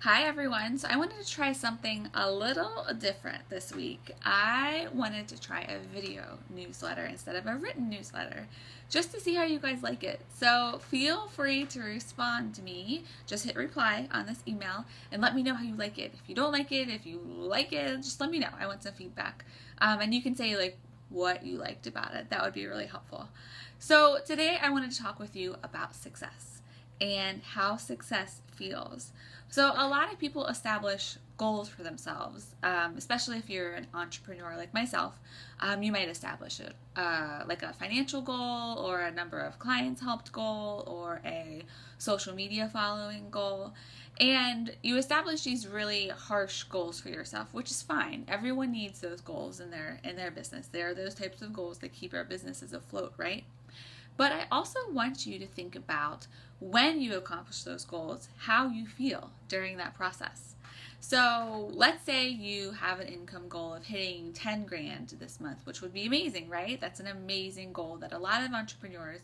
Hi everyone. So I wanted to try something a little different this week. I wanted to try a video newsletter instead of a written newsletter just to see how you guys like it. So feel free to respond to me. Just hit reply on this email and let me know how you like it. If you don't like it, if you like it, just let me know. I want some feedback. And you can say like what you liked about it. That would be really helpful. So today I wanted to talk with you about success and how success feels. So a lot of people establish goals for themselves, especially if you're an entrepreneur like myself. You might establish like a financial goal or a number of clients helped goal or a social media following goal. And you establish these really harsh goals for yourself, which is fine. Everyone needs those goals in their business. There are those types of goals that keep our businesses afloat, right? But I also want you to think about when you accomplish those goals, how you feel during that process. So let's say you have an income goal of hitting 10 grand this month, which would be amazing, right? That's an amazing goal that a lot of entrepreneurs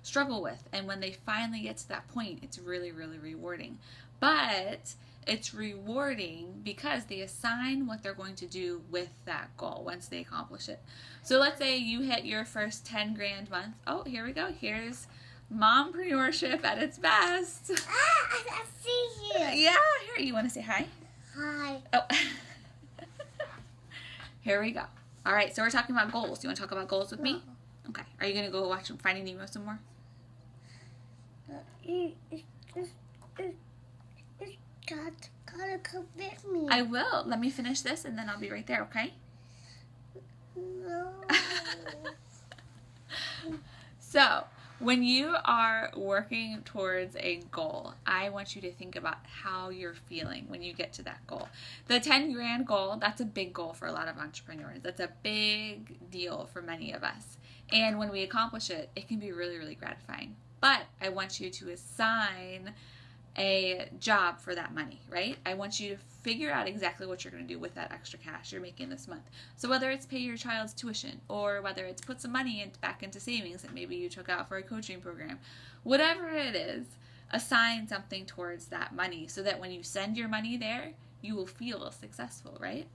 struggle with. And when they finally get to that point, it's really, really rewarding. But it's rewarding because they assign what they're going to do with that goal once they accomplish it. So let's say you hit your first 10 grand month. Oh, here we go. Here's mompreneurship at its best. I see you. Yeah, here. You want to say hi? Hi. Oh. Here we go. All right, so we're talking about goals. You want to talk about goals with me? Okay. Are you going to go watch Finding Nemo some more? Gotta come with me. I will. Let me finish this and then I'll be right there, okay? No. So, when you are working towards a goal, I want you to think about how you're feeling when you get to that goal. The 10 grand goal, that's a big goal for a lot of entrepreneurs. That's a big deal for many of us. And when we accomplish it, it can be really, really gratifying. But I want you to assign a job for that money, right? I want you to figure out exactly what you're going to do with that extra cash you're making this month. So whether it's pay your child's tuition or whether it's put some money back into savings that maybe you took out for a coaching program, whatever it is, assign something towards that money so that when you send your money there, you will feel successful, right?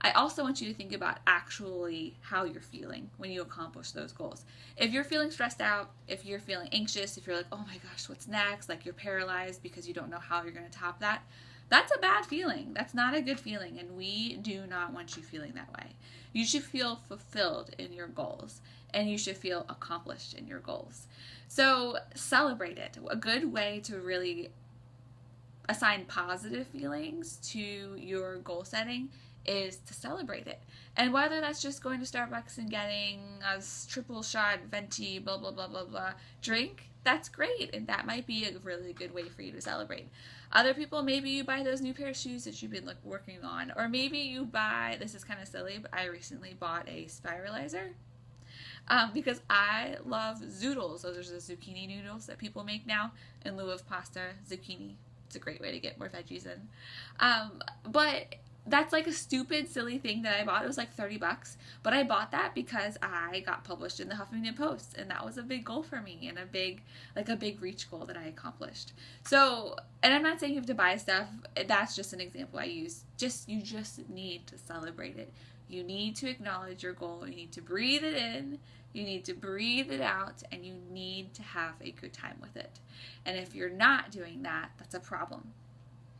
I also want you to think about actually how you're feeling when you accomplish those goals. If you're feeling stressed out, if you're feeling anxious, if you're like, oh my gosh, what's next? Like you're paralyzed because you don't know how you're going to top that. That's a bad feeling. That's not a good feeling, and we do not want you feeling that way. You should feel fulfilled in your goals, and you should feel accomplished in your goals. So celebrate it. A good way to really assign positive feelings to your goal setting is to celebrate it. And whether that's just going to Starbucks and getting a triple shot venti blah blah blah blah blah drink, that's great, and that might be a really good way for you to celebrate. Other people, maybe you buy those new pair of shoes that you've been working on, or maybe you buy, this is kind of silly, but I recently bought a spiralizer because I love zoodles. Those are the zucchini noodles that people make now in lieu of pasta. Zucchini, it's a great way to get more veggies in. But that's like a stupid, silly thing that I bought. It was like $30, but I bought that because I got published in the Huffington Post, and that was a big goal for me and a big reach goal that I accomplished. So, and I'm not saying you have to buy stuff. That's just an example I use. You just need to celebrate it. You need to acknowledge your goal. You need to breathe it in. You need to breathe it out, and you need to have a good time with it. And if you're not doing that, that's a problem.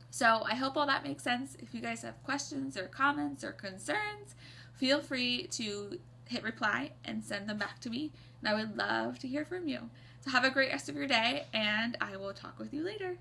So I hope all that makes sense. If you guys have questions or comments or concerns, feel free to hit reply and send them back to me. And I would love to hear from you. So have a great rest of your day, and I will talk with you later.